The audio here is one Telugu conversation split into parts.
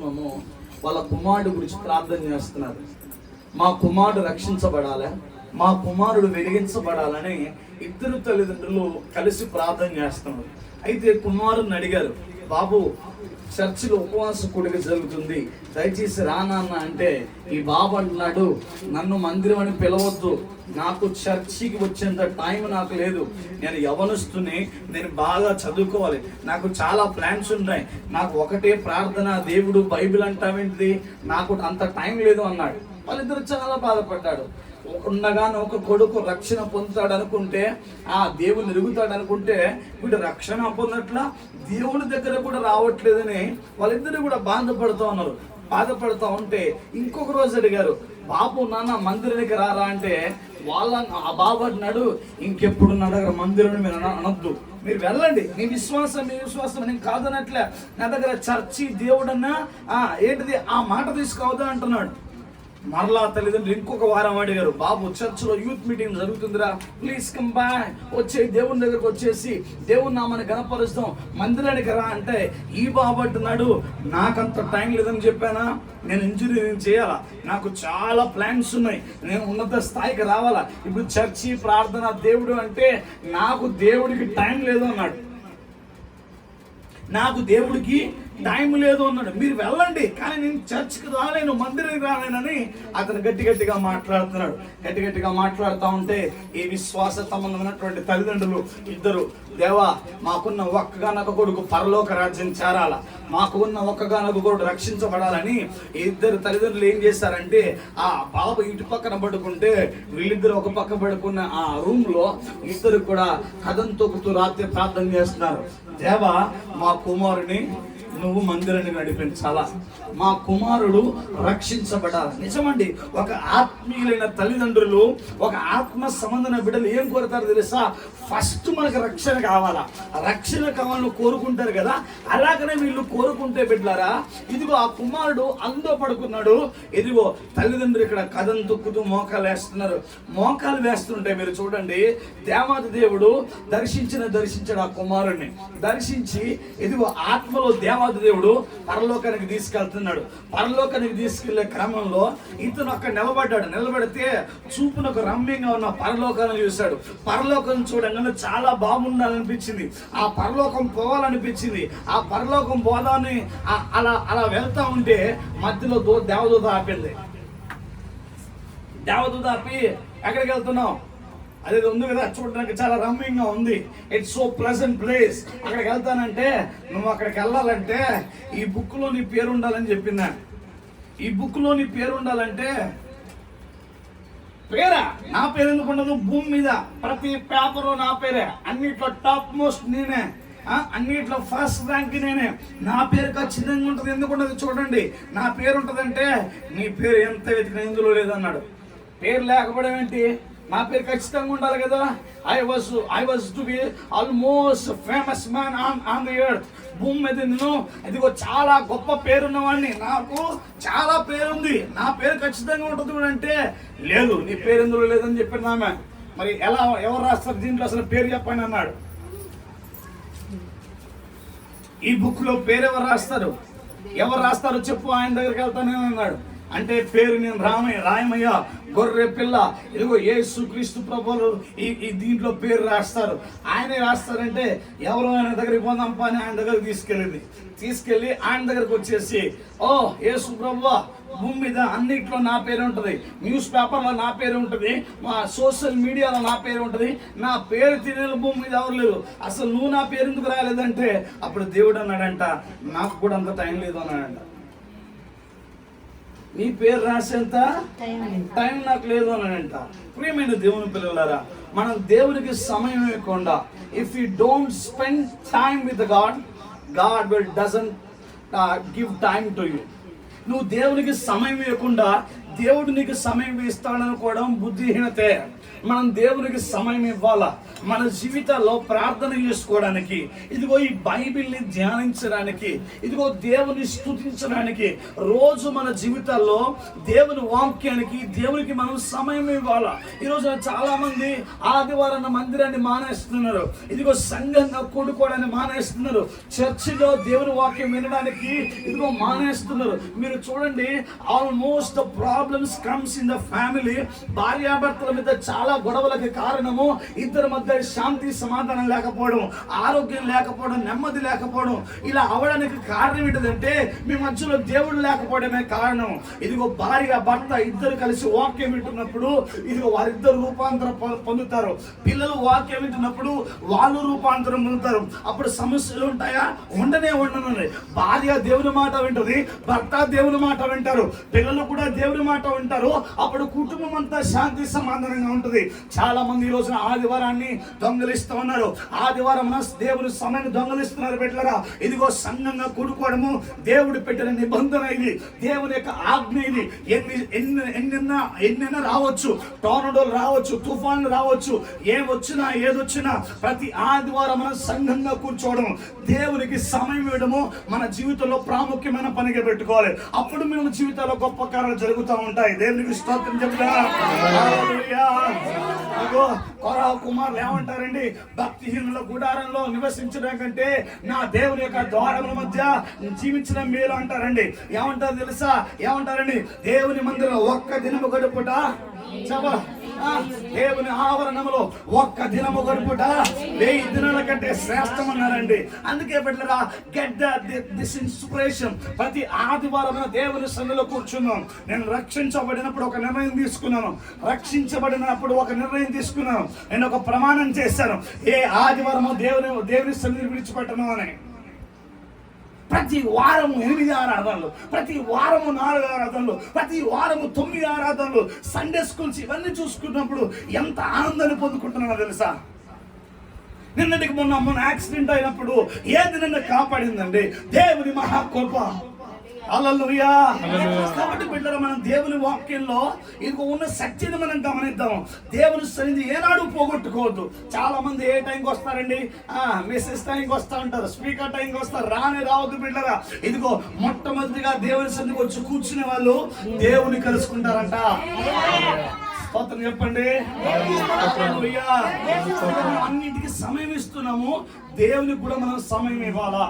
కుటుంబము వాళ్ళ కుమారుడు గురించి ప్రార్థన చేస్తున్నారు. మా కుమారుడు రక్షించబడాలి, మా కుమారుడు వెలిగించబడాలని ఇద్దరు తల్లిదండ్రులు కలిసి ప్రార్థన చేస్తున్నారు. అయితే కుమారుని అడిగారు, బాబు చర్చిలో ఉపవాస కూడిక జరుగుతుంది, దయచేసి రానాన్న అంటే ఈ బాబు అంటున్నాడు, నన్ను మందిరం అని పిలవద్దు, నాకు చర్చికి వచ్చేంత టైం నాకు లేదు, నేను యవనస్తుని, నేను బాగా చదువుకోవాలి, నాకు చాలా ప్లాన్స్ ఉన్నాయి, నాకు ఒకటే ప్రార్థన, దేవుడు బైబిల్ అంటావేంటిది, నాకు అంత టైం లేదు అన్నాడు. వాళ్ళిద్దరు చాలా బాధపడ్డాడు. ఉండగానే ఒక కొడుకు రక్షణ పొందుతాడు అనుకుంటే, ఆ దేవుని ఎరుగుతాడు అనుకుంటే, వీడు రక్షణ పొందట్లా, దేవుని దగ్గర కూడా రావట్లేదని వాళ్ళిద్దరు కూడా బాధపడుతూ ఉన్నారు. బాధపడుతూ ఉంటే ఇంకొక రోజు అడిగారు, బాబు నాన్న మందిరానికి రారా అంటే ఆ బాబు అంటున్నాడు, ఇంకెప్పుడు నా దగ్గర మందిరం మీరు అనొద్దు, మీరు వెళ్ళండి, మీ విశ్వాసం నేను కాదనట్లే, నా దగ్గర చర్చి దేవుడన్నా ఏంటిది ఆ మాట తీసుకోవద్దు అంటున్నాడు. మరలా తల్లిదండ్రులు ఇంకొక వారం అడిగారు, బాబు చర్చిలో యూత్ మీటింగ్ జరుగుతుందిరా, ప్లీజ్ కమ్ బ్యాక్, వచ్చే దేవుని దగ్గరకు వచ్చేసి దేవుని నామాన్ని గణపరుస్తాం, మందిరానికి రా అంటే ఈ బాబు అంటున్నాడు, నాకంత టైం లేదని చెప్పానా, నేను ఇంజనీరింగ్ చేయాలా, నాకు చాలా ప్లాన్స్ ఉన్నాయి, నేను ఉన్నత స్థాయికి రావాలా, ఇప్పుడు చర్చి ప్రార్థన దేవుడు అంటే నాకు దేవుడికి టైం లేదు అన్నాడు. నాకు దేవుడికి టైం లేదు అన్నాడు. మీరు వెళ్ళండి, కానీ నేను చర్చ్కి రాలేను, మందిరానికి రాలేనని అతను గట్టిగా మాట్లాడుతున్నాడు. గట్టిగా మాట్లాడుతూ ఉంటే ఈ విశ్వాస సంబంధమైనటువంటి తల్లిదండ్రులు ఇద్దరు, దేవా మాకున్న ఒక్కగానొక కొడుకు పరలోక రాజ్యం చేరాల, మాకు ఉన్న ఒక్కగానొక కొడుకు రక్షించబడాలని ఇద్దరు తల్లిదండ్రులు ఏం చేశారంటే, ఆ బాబు ఇటు పక్కన పడుకుంటే వీళ్ళిద్దరు ఒక పక్క పడుకున్న ఆ రూమ్ లో ఇద్దరు కూడా కథం తొక్కుతూ రాత్రి ప్రార్థన చేస్తున్నారు. దేవా మా కుమారుని నువ్వు మందిరాన్ని నడిపించాలా, మా కుమారుడు రక్షించబడాలి. నిజమండి, ఒక ఆత్మీయులైన తల్లిదండ్రులు, ఒక ఆత్మ సంబంధమైన బిడ్డలు ఏం కోరుతారు తెలుసా? ఫస్ట్ మనకు రక్షణ కావాలా, రక్షణ కావాలని కోరుకుంటారు కదా, అలాగనే వీళ్ళు కోరుకుంటే బిడ్డలారా, ఇదిగో ఆ కుమారుడు అందులో పడుకున్నాడు, ఇదిగో తల్లిదండ్రులు ఇక్కడ కథం తొక్కుతూ మోకాలు వేస్తున్నారు. మోకాలు వేస్తుంటే మీరు చూడండి, దేవాది దేవుడు దర్శించాడు ఆ కుమారుడిని. దర్శించి ఇదిగో ఆత్మలో దేవాది దేవుడు పరలోకానికి తీసుకెళ్తున్నాడు. పరలోకానికి తీసుకెళ్లే క్రమంలో ఇతను అక్కడ నిలబడితే చూపునకు రమ్యంగా ఉన్న పరలోకాన్ని చూశాడు. పరలోకం చూడంగానే చాలా బాగుండాలనిపించింది, ఆ పరలోకం పోవాలనిపించింది. ఆ పరలోకం పోదాన్ని అలా వెళ్తా ఉంటే మధ్యలో దేవదూత ఆపింది. దేవదూత ఆపి, ఎక్కడికి వెళ్తున్నావు? అదే ఉంది కదా, చూడడానికి చాలా రమ్యంగా ఉంది, ఇట్స్ సో ప్లెజెంట్ ప్లేస్, అక్కడికి వెళ్తానంటే, నువ్వు అక్కడికి వెళ్ళాలంటే ఈ బుక్ లో నీ పేరు ఉండాలని చెప్పిందా. ఈ బుక్ లో నీ పేరు ఉండాలంటే, పేరా నా పేరు ఎందుకు ఉండదు? భూమి మీద ప్రతి పేపరు నా పేరే, అన్నిట్లో టాప్ మోస్ట్ నేనే, అన్నిట్లో ఫస్ట్ ర్యాంక్ నేనే, నా పేరు ఖచ్చితంగా ఉంటుంది. ఎందుకు ఉండదు? చూడండి, నా పేరు ఉంటుందంటే నీ పేరు ఎంత వెతికిన ఇందులో లేదన్నాడు. పేరు లేకపోవడం ఏంటి? నా పేరు ఖచ్చితంగా ఉండాలి కదా. I was to be almost famous man on the earth. భూమి మీద నేను ఇదిగో చాలా గొప్ప పేరున్నవాడిని, నాకు చాలా పేరుంది, నా పేరు ఖచ్చితంగా ఉంటుంది అంటే, లేదు నీ పేరు ఎందులో లేదని చెప్పిన ఆమె. మరి ఎవరు రాస్తారు దీంట్లో? అసలు పేరు చెప్పండి అన్నాడు. ఈ బుక్ లో పేరు ఎవరు రాస్తారు చెప్పు, ఆయన దగ్గరికి వెళ్తానే అన్నాడు. అంటే పేరు నేను రాయమయ్య గొర్రె పిల్ల, ఇదిగో యేసుక్రీస్తు ప్రభువులు ఈ దీంట్లో పేరు రాస్తారు. ఆయనే రాస్తారంటే ఎవరో ఆయన దగ్గరికి పోదాంపా అని ఆయన దగ్గరకు తీసుకెళ్ళి ఆయన దగ్గరకు వచ్చేసి, ఓ యేసు ప్రభువా, భూమి మీద అన్నిట్లో నా పేరు ఉంటుంది, న్యూస్ పేపర్లో నా పేరు ఉంటుంది, మా సోషల్ మీడియాలో నా పేరు ఉంటుంది, నా పేరు తినే భూమి మీద ఎవరు లేరు, అసలు నువ్వు నా పేరు ఎందుకు రాలేదంటే, అప్పుడు దేవుడు అన్నాడంట, నాకు కూడా అంత టైం లేదు అన్నాడంట. నీ పేరు రాసేంత టైం నాకు లేదు అన్నాడంట. ప్రియమైన దేవుని పిల్లలారా, మనం దేవునికి సమయం ఇవ్వకుండా, if you don't spend time with God will doesn't give time to you. నువ్వు దేవునికి సమయం ఇవ్వకుండా దేవుడు నీకు సమయం ఇస్తాడనుకోవడం బుద్ధిహీనతే. మనం దేవునికి సమయం ఇవ్వాలా. మన జీవితాల్లో ప్రార్థన చేసుకోవడానికి, ఇదిగో ఈ బైబిల్ని ధ్యానించడానికి, ఇదిగో దేవుని స్తుతించడానికి, రోజు మన జీవితాల్లో దేవుని వాక్యానికి, దేవునికి మనం సమయం ఇవ్వాలా. ఈరోజు చాలా మంది ఆదివారం మందిరాన్ని మానేస్తున్నారు, ఇదిగో సంఘంగా కూడుకోవడాన్ని మానేస్తున్నారు, చర్చిలో దేవుని వాక్యం వినడానికి ఇదిగో మానేస్తున్నారు. మీరు చూడండి, almost the problems comes in the family. భార్యాభర్తల మీద చాలా గొడవలకు కారణము ఇద్దరి మధ్య శాంతి సమాధానం లేకపోవడం, ఆరోగ్యం లేకపోవడం, నెమ్మది లేకపోవడం. ఇలా అవడానికి కారణం ఏంటంటే మీ మధ్యలో దేవుడు లేకపోవడమే కారణం. ఇదిగో భార్య భర్త ఇద్దరు కలిసి వాక్యం వింటున్నప్పుడు ఇదిగో వారిద్దరు రూపాంతరం పొందుతారు. పిల్లలు వాక్యం వింటున్నప్పుడు వాళ్ళు రూపాంతరం పొందుతారు. అప్పుడు సమస్యలు ఉంటాయా? ఉండనే ఉండను. భార్య దేవుని మాట వింటుంది, భర్త దేవుని మాట వింటారు, పిల్లలు కూడా దేవుని మాట వింటారు. అప్పుడు కుటుంబం అంతా శాంతి సమాధానంగా ఉంటుంది. చాలా మంది ఈ రోజున ఆదివారాన్ని దొంగలిస్తూ ఉన్నారు. ఆదివారం దేవుని సమయాన్ని దొంగలిస్తున్నారు. పెట్టలరా, ఇదిగో సంఘంగా కూడుకోవడము దేవుడు పెట్టిన నిబంధన ఇది, దేవుని యొక్క ఆజ్ఞ ఇది. ఎన్నైనా రావచ్చు, టోర్నడోలు రావచ్చు, తుఫాన్లు రావచ్చు, ఏమొచ్చినా ఏదొచ్చినా ప్రతి ఆదివారం మనం సంఘంగా కూర్చోవడం, దేవునికి సమయం ఇవ్వడము మన జీవితంలో ప్రాముఖ్యమైన పనిగా పెట్టుకోవాలి. అప్పుడు మన జీవితాల్లో గొప్ప కార్యాలు జరుగుతూ ఉంటాయి. దేవునికి స్తోత్రం చెప్తా. కొరాహు కుమారులు ఏమంటారండి? భక్తిహీనుల గుడారంలో నివసించడం కంటే నా దేవుని యొక్క ద్వారముల మధ్య జీవించడం మేలు అంటారండి. ఏమంటారు తెలుసా? ఏమంటారండి? దేవుని మందిరంలో ఒక్క దినము గడుపుట, దేవుని ఆవరణంలో ఒక్క దినము గడుపుట 1000 దినాల కంటే శ్రేష్టం అన్నారండి. అందుకే బిడ్డలారా, గెట్ దిస్ ఇన్స్పిరేషన్. ప్రతి ఆదివారం దేవుని సన్నిధిలో కూర్చున్నాం. నేను రక్షించబడినప్పుడు ఒక నిర్ణయం తీసుకున్నాను, రక్షించబడినప్పుడు ఒక నిర్ణయం తీసుకున్నాను. నేను ఒక ప్రమాణం చేశాను, ఏ ఆదివారము దేవుని సన్నిధిని విడిచిపెట్టను అని. ప్రతి వారము 8 ఆరాధనలు, ప్రతి వారము 4 ఆరాధనలు, ప్రతి వారము 9 ఆరాధనలు, సండే స్కూల్స్ ఇవన్నీ చూసుకున్నప్పుడు ఎంత ఆనందాన్ని పొందుకుంటున్నానో తెలుసా? నిన్నటికి మొన్న యాక్సిడెంట్ అయినప్పుడు ఏది నిన్న కాపాడిందండి? దేవుని మహాకృప. హల్లెలూయా. కాబట్టి బిడ్డలారా, మనం దేవుని వాక్యంలో ఇదిగో ఉన్న శక్తిని మనం గమనిద్దాం. దేవుని సన్నిధి ఏనాడు పోగొట్టుకోవద్దు. చాలా మంది ఏ టైంకి వస్తారండి? మెసేజ్ టైంకి వస్తా ఉంటారు, స్పీకర్ టైంకి వస్తారు. రావద్దు బిడ్డలారా. ఇదిగో మొట్టమొదటిగా దేవుని సన్నిధికి వచ్చి కూర్చునే వాళ్ళు దేవుని కలుసుకుంటారంట. స్తోత్రం చెప్పండి. అన్నిటికీ సమయం ఇస్తున్నాము, దేవునికి కూడా మనం సమయం ఇవ్వాలా.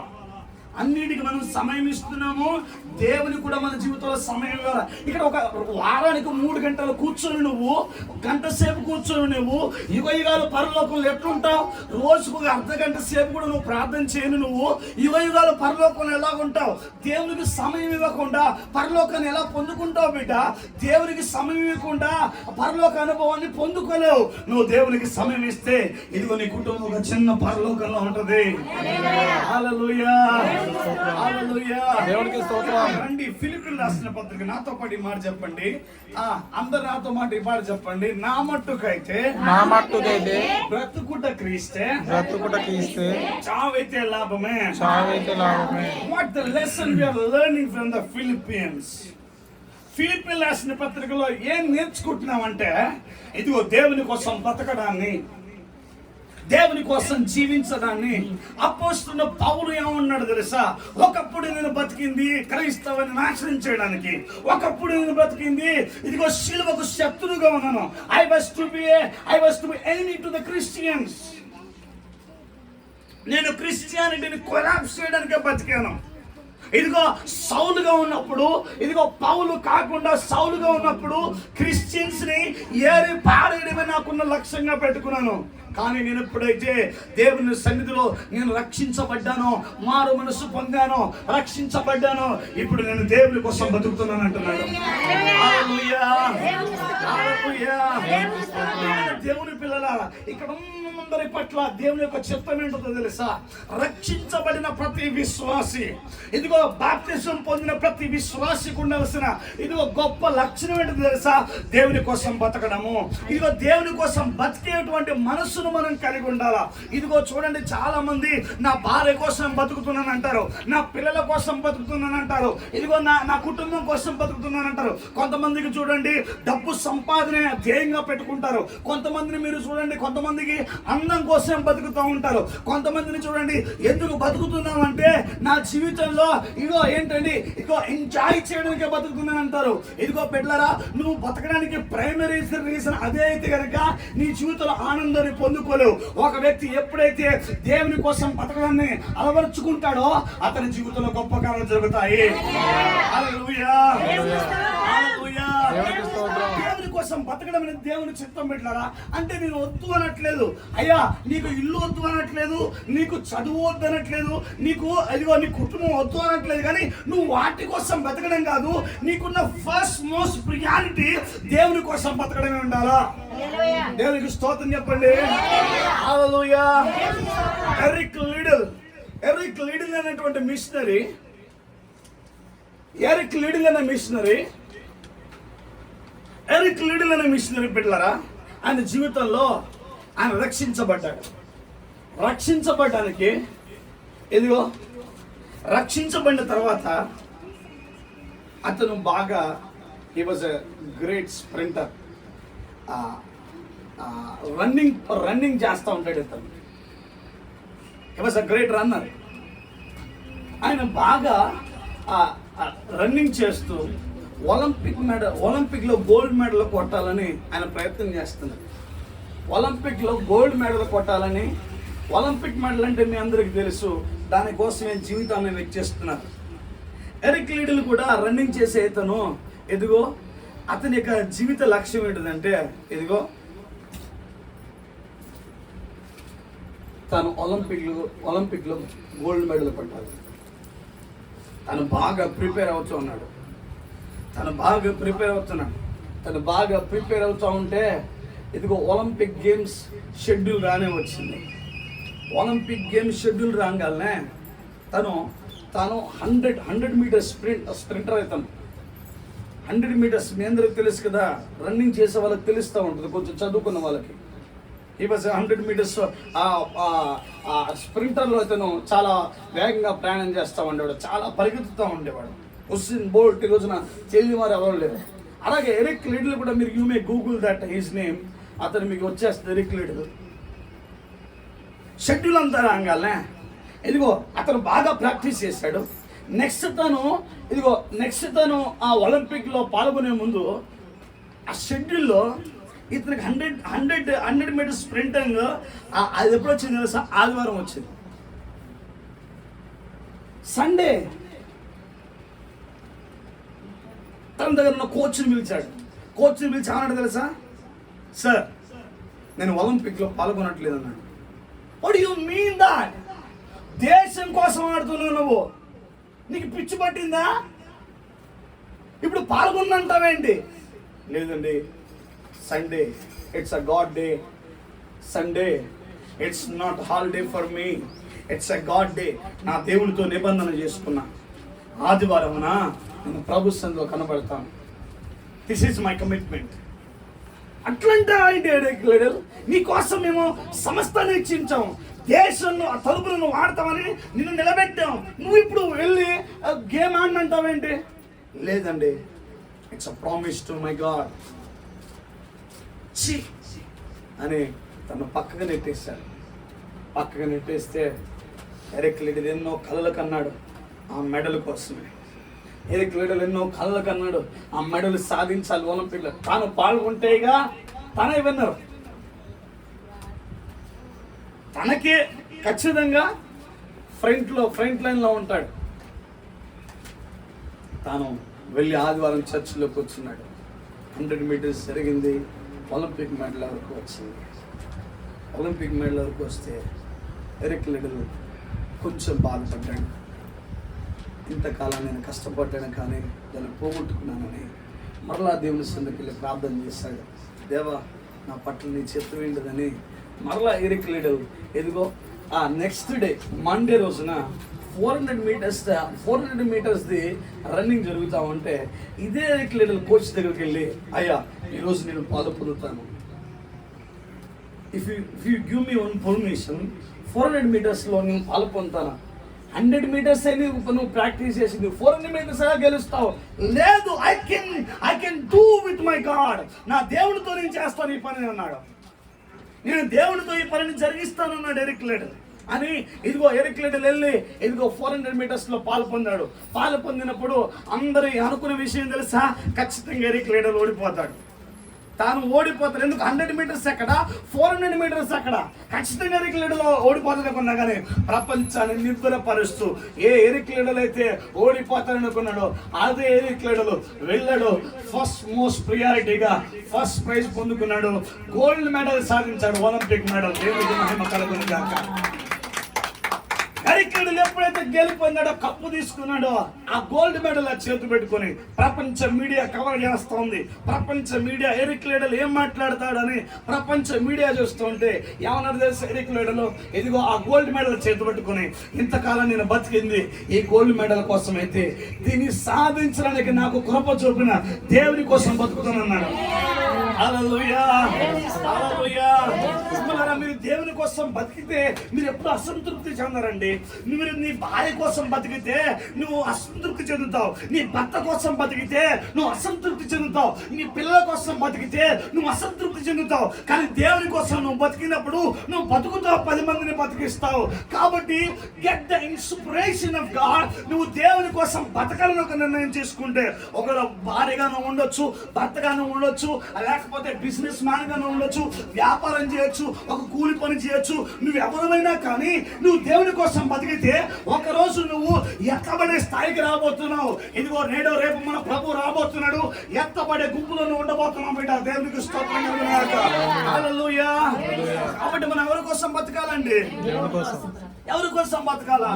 అన్నిటికి మనం సమయం ఇస్తున్నాము, దేవునికి కూడా మన జీవితంలో సమయం ఇవ్వాలి. ఇక్కడ ఒక వారానికి 3 గంటలు కూర్చొని నువ్వు, గంట సేపు కూర్చొని నువ్వు యుగయుగాలు పరలోకంలో ఎట్లుంటావు? రోజుకు 1/2 గంట సేపు కూడా నువ్వు ప్రార్థన చేయను, నువ్వు యుగయుగాలు పరలోకంలో ఎలా ఉంటావు? దేవునికి సమయం ఇవ్వకుండా పరలోకాన్ని ఎలా పొందుకుంటావు బిడ్డ? దేవునికి సమయం ఇవ్వకుండా పరలోక అనుభవాన్ని పొందుకోలేవు. నువ్వు దేవునికి సమయం ఇస్తే ఇదిగో నీ కుటుంబం ఒక చిన్న పరలోకంలో ఉంటది. హల్లెలూయా. దేవునికి స్తోత్రం. రండి, ఫిలిప్పీయులకు రాసిన పత్రిక నాతో పాటు ఈ మాట చెప్పండి. అందరు నాతో మాట ఈ మాట చెప్పండి. నా మట్టుకైతే బ్రతుకుట క్రీస్తే, చావైతే లాభమే. What the lesson we are learning from the Philippians. ఫిలిప్పీయులకు రాసిన పత్రికలో ఏం నేర్చుకుంటున్నామంటే, ఇదిగో దేవుని కోసం బతకడాన్ని, దేవుని కోసం జీవించడాన్ని. అపోస్తలుడైన పౌలు ఏమన్నాడు తెలుసా? ఒకప్పుడు నేను బతికింది క్రైస్తవుని నాశనం చేయడానికి, ఒకప్పుడు నేను బతికింది ఇదిగో శిలువకు శత్రువుగా ఉన్నాను. I was to be enemy to the Christians. నేను క్రిస్టియానిటీని కొలాప్స్ చేయడానికే బతికాను. ఇదిగో సౌలుగా ఉన్నప్పుడు, ఇదిగో పౌలు కాకుండా సౌలుగా ఉన్నప్పుడు క్రిస్టియన్స్ ని ఏరి పాడేయడమే నాకున్న లక్ష్యంగా పెట్టుకున్నాను. కానీ నేను ఎప్పుడైతే దేవుని సన్నిధిలో నేను రక్షించబడ్డానో, మారు మనసు పొందానో, రక్షించబడ్డానో, ఇప్పుడు నేను దేవుని కోసం బతుకుతున్నాను అంటున్నాడు. హల్లెలూయా. హల్లెలూయా. దేవుని పిల్లలారా, ఇక్కడ అందరి పట్ల దేవుని యొక్క చిత్తం ఏంటో తెలుసా? రక్షించబడిన ప్రతి విశ్వాసి, ఇదిగో బాప్తిజం పొందిన ప్రతి విశ్వాసికి ఉండాల్సిన ఇదిగో గొప్ప లక్షణం ఏంటో తెలుసా? దేవుని కోసం బతకడము. ఇదిగో దేవుని కోసం బతికేటువంటి మనసును మనసును మనం కలిగి ఉండాలా. ఇదిగో చూడండి, చాలా మంది నా భార్య కోసం బతుకుతున్నాను అంటారు, నా పిల్లల కోసం బతుకుతున్నాను అంటారు, ఇదిగో నా కుటుంబం కోసం బతుకుతున్నాను అంటారు. కొంతమందికి చూడండి డబ్బు సంపాదన ధ్యేయంగా పెట్టుకుంటారు. కొంతమందిని మీరు చూడండి, కొంతమందికి అందం కోసం బతుకుతూ ఉంటారు. కొంతమందిని చూడండి, ఎందుకు బతుకుతున్నాం అంటే నా జీవితంలో ఇదిగో ఏంటండి, ఇదిగో ఎంజాయ్ చేయడానికి బతుకుతున్నాను అంటారు. ఇదిగో బిడ్డలారా, నువ్వు బతకడానికి ప్రైమరీ రీజన్ అదే అయితే కనుక నీ జీవితంలో ఆనందాన్ని పొందుకోలేవు. ఒక వ్యక్తి ఎప్పుడైతే దేవుని కోసం బతకడాన్ని అలవరుచుకుంటాడో అతని జీవితంలో గొప్ప కార్యాలు జరుగుతాయి. హల్లెలూయా, హల్లెలూయా. దేవుని కోసం బతకడం అనేది దేవుని చిత్తం పెట్టారా అంటే నేను వద్దు అనట్లేదు అయ్యా, నీకు ఇల్లు వద్దు అనట్లేదు, నీకు చదువు వద్దు అనట్లేదు, నీకు అదిగో నీ కుటుంబం వద్దు అనట్లేదు. కానీ నువ్వు వాటి కోసం బతకడం కాదు, నీకున్న ఫస్ట్ మోస్ట్ ప్రియారిటీ దేవుని కోసం బతకడమే ఉండాలా. దేవునికి స్తోత్రం చెప్పండి. హల్లెలూయా. ఎరిక్ లిడిల్ అనేటువంటి మిషనరీ, ఎరిక్ లిడిల్ అనే మిషనరీ బిడ్డలారా, ఆయన జీవితంలో ఆయన రక్షించబడ్డాడు. రక్షించబడ్డానికి ఇదిగో రక్షించబడిన తర్వాత అతను బాగా he was a great sprinter. Running చేస్తూ ఉంటాడు ఇతను. He was a great runner. ఆయన బాగా రన్నింగ్ చేస్తూ ఒలింపిక్లో గోల్డ్ మెడల్ కొట్టాలని ఆయన ప్రయత్నం చేస్తున్నారు. ఒలింపిక్లో గోల్డ్ మెడల్ కొట్టాలని, ఒలింపిక్ మెడల్ అంటే మీ అందరికీ తెలుసు, దానికోసమే జీవితాన్ని వెచ్చిస్తున్నారు. ఎరిక్ లిడిల్ కూడా రన్నింగ్ చేసే ఇతను ఎదిగో అతని యొక్క జీవిత లక్ష్యం ఏంటిదంటే ఇదిగో తను ఒలింపిక్లో గోల్డ్ మెడల్ కొట్టాలి. తను బాగా ప్రిపేర్ అవుతూ ఉన్నాడు. తను బాగా ప్రిపేర్ అవుతూ ఉంటే ఇదిగో ఒలింపిక్ గేమ్స్ షెడ్యూల్ రానే వచ్చింది. ఒలింపిక్ గేమ్స్ షెడ్యూల్ రాగానే తను 100 మీటర్స్ స్ప్రింటర్ అవుతాను. 100 మీటర్స్ మీ అందరికి తెలుసు కదా, రన్నింగ్ చేసే వాళ్ళకి తెలుస్తూ ఉంటుంది, కొంచెం చదువుకున్న వాళ్ళకి. ఈ బస్ 100 మీటర్స్ స్ప్రింటర్లో అతను చాలా వేగంగా ప్రయాణం చేస్తూ ఉండేవాడు, చాలా పరిగెత్తుతూ ఉండేవాడు. ఉసేన్ బోల్ట్ ఈ రోజున చెల్లి వారు ఎవరు లేరు. అలాగే ఎరిక్ లిడిల్ కూడా మీరు you may Google that his name, అతను మీకు వచ్చేస్తుంది ఎరిక్ లిడిల్. షెడ్యూల్ అంతా రాగానే ఇదిగో అతను బాగా ప్రాక్టీస్ చేశాడు. నెక్స్ట్ తను ఆ ఒలింపిక్లో పాల్గొనే ముందు ఆ షెడ్యూల్లో ఇతనికి 100 మీటర్స్ స్ప్రింటింగ్ అది ఎప్పుడు వచ్చింది తెలుసా? ఆదివారం వచ్చింది. సండే తన దగ్గర ఉన్న కోచ్ని పిలిచి అన్నాడు తెలుసా, సార్ నేను ఒలింపిక్లో పాల్గొనట్లేదు అన్నాడు. What you mean that? దేశం కోసం ఆడుతున్నావు నువ్వు, నీకు పిచ్చి పట్టిందా? ఇప్పుడు పాల్గొన్నంటావేంటి? లేదండి, Sunday it's a God day. Sunday it's not holiday for me, it's a God day. నా దేవునితో నిబంధన చేసుకున్నా, ఆదివారమున నేను ప్రభు సన్నిధిలో కనబడతాను. This is my commitment. అట్లంటే నీకోసం మేము సమస్తాన్ని ఇచ్చించాం, దేశంలో ఆ తలుపులను వాడతామని నిన్ను నిలబెట్టాం. నువ్వు ఇప్పుడు వెళ్ళి గేమ్ ఆడినంటావేంటి? లేదండి, it's a promise to my God అని తను పక్కగా నెట్టేశాడు. పక్కగా నెట్టేస్తే ఎరిక్ లిడిల్ ఎన్నో కలలు కన్నాడు ఆ మెడల్ కోసమే. ఎరిక్ లిడిల్ ఎన్నో కలలు కన్నాడు ఆ మెడల్ సాధించాలి ఒలింపిక్లో. తాను పాల్గొంటేగా తనే విన్నర్, తనకే ఖచ్చితంగా ఫ్రంట్ లైన్లో ఉంటాడు. తాను వెళ్ళి ఆదివారం చర్చిలోకి వచ్చినాడు. 100 మీటర్స్ జరిగింది, ఒలింపిక్ మెడల్ వరకు వచ్చింది. ఒలింపిక్ మెడల్ వరకు వస్తే ఎరిక్ లిడిల్ కొంచెం బాధపడ్డాడు. ఇంతకాలం నేను కష్టపడ్డాను కానీ దాన్ని పోగొట్టుకున్నానని మరలా దేవుని సన్నిధికి వెళ్ళి ప్రార్థన చేశాడు. దేవా, నా పట్ల నీ చిత్తం ఏంటిదని మరలా ఎరిక్ లిడిల్ ఎదిగో ఆ నెక్స్ట్ డే మండే రోజున 400 మీటర్స్ది రన్నింగ్ జరుగుతూ ఉంటే ఇదే ఎరిక్ లిడిల్ కోచ్ దగ్గరికి వెళ్ళి, అయ్యా ఈరోజు నేను పాలు పొందుతాను, if you give me one permission 400 మీటర్స్లో నేను పాల్పొందుతాను. 100 మీటర్స్ నువ్వు ప్రాక్టీస్ చేసింది, 400 మీటర్స్ గెలుస్తావు. లేదు, I can do with my God. నా దేవుడితో నేను చేస్తాను ఈ పని అన్నాడు. నేను దేవుడితో ఈ పనిని జరిగిస్తానన్నాడు ఎరిక్ లిటిల్ అని. ఇదిగో ఎరిక్ లిటిల్ వెళ్ళి ఇదిగో 400 మీటర్స్లో పాల్పొందాడు. పాల్పొందినప్పుడు అందరూ అనుకునే విషయం తెలుసా, ఖచ్చితంగా ఎరిక్ లిటిల్ ఓడిపోతాడు. తాను ఓడిపోతాడు. ఎందుకు? 100 మీటర్స్ ఎక్కడ, 400 మీటర్స్ ఎక్కడ, ఖచ్చితంగా ఎరిక్ లిటిల్ ఓడిపోతాడనుకున్నా. కానీ ప్రపంచాన్ని నిబ్బరపరుస్తూ ఏ ఎరిక్ లిటిల్ అయితే ఓడిపోతాడనుకున్నాడో అదే ఎరిక్ లిటిల్ వెళ్ళాడు. ఫస్ట్ మోస్ట్ ప్రియారిటీగా ఫస్ట్ ప్రైజ్ పొందుకున్నాడు. గోల్డ్ మెడల్ సాధించాడు, ఒలింపిక్ మెడల్. దేవుడికి మహిమ కలుగును గాక. ఎరిక్ లిటిల్ ఎప్పుడైతే గెలిపోయినాడో, కప్పు తీసుకున్నాడో, ఆ గోల్డ్ మెడల్ చేతి పెట్టుకొని ప్రపంచ మీడియా కవర్ చేస్తోంది. ప్రపంచ మీడియా ఎరిక్ లిటిల్ ఏం మాట్లాడతాడని ప్రపంచ మీడియా చూస్తుంటే ఏమన్నాడు తెలుసు ఎరిక్ లిటిల్? ఇదిగో ఆ గోల్డ్ మెడల్ చేతి పెట్టుకొని, ఇంతకాలం నేను బతికింది ఈ గోల్డ్ మెడల్ కోసం అయితే, దీన్ని సాధించడానికి నాకు కృప చూపిన దేవుని కోసం బతుకుతానన్నాడు. హల్లెలూయా, హల్లెలూయా. మీరు దేవుని కోసం బతికితే మీరు ఎప్పుడు అసంతృప్తి చెందరండి. మీరు నీ భార్య కోసం బతికితే నువ్వు అసంతృప్తి చెందుతావు. నీ భర్త కోసం బతికితే నువ్వు అసంతృప్తి చెందుతావు. నీ పిల్లల కోసం బతికితే నువ్వు అసంతృప్తి చెందుతావు. కానీ దేవుని కోసం నువ్వు బతికినప్పుడు నువ్వు బతుకుతావు, 10 మందిని బతికిస్తావు. కాబట్టి get the inspiration of God. నువ్వు దేవుని కోసం బతకాలని ఒక నిర్ణయం చేసుకుంటే, ఒకవేళ భార్యగా నువ్వు ఉండొచ్చు, భర్తగా నువ్వు ఉండొచ్చు, లేకపోతే బిజినెస్ మ్యాన్ గా నువ్వు ఉండొచ్చు, వ్యాపారం చేయొచ్చు, ఒక కూలి పని చేయొచ్చు. నువ్వు ఎవరైనా కానీ నువ్వు దేవుని కోసం బతికితే ఒకరోజు నువ్వు ఎత్తబడే స్థాయికి రాబోతున్నావు. ఇదిగో నేడో రేపు మన ప్రభు రాబోతున్నాడు. ఎత్తబడే గుంపులో నువ్వు ఉండబోతున్నావు బిడ్డ. దేవునికి స్తోత్రం కలుగుగాక. హల్లెలూయా. కాబట్టి మనం ఎవరి కోసం బతకాలండి? ఎవరి కోసం బతకాలా?